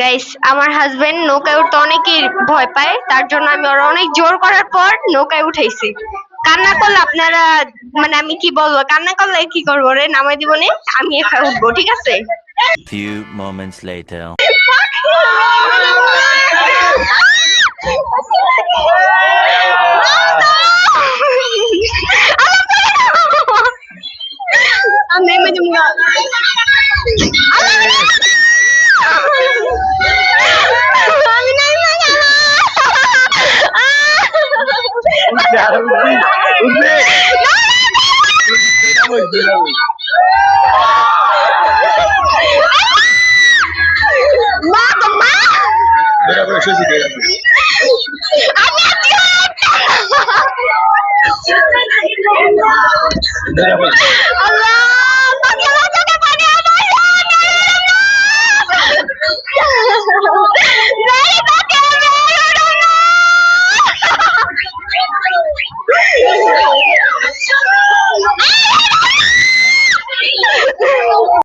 Guys, আমার husband নৌকায় উঠতে অনেকই ভয় পায়, তার জন্য আমি ওরা অনেক জোর করার পর নৌকায় উঠাইছি। কান্না করলে আপনারা, মানে আমি কি বলবো, কান্না করলে কি করবো রে, নামাই দিব নে, আমি একা উঠবো, ঠিক আছে? Few moments later. আমি নেমে যাবো গা। আমি নেমে গেলাম। মা তো মা, আমি আজকে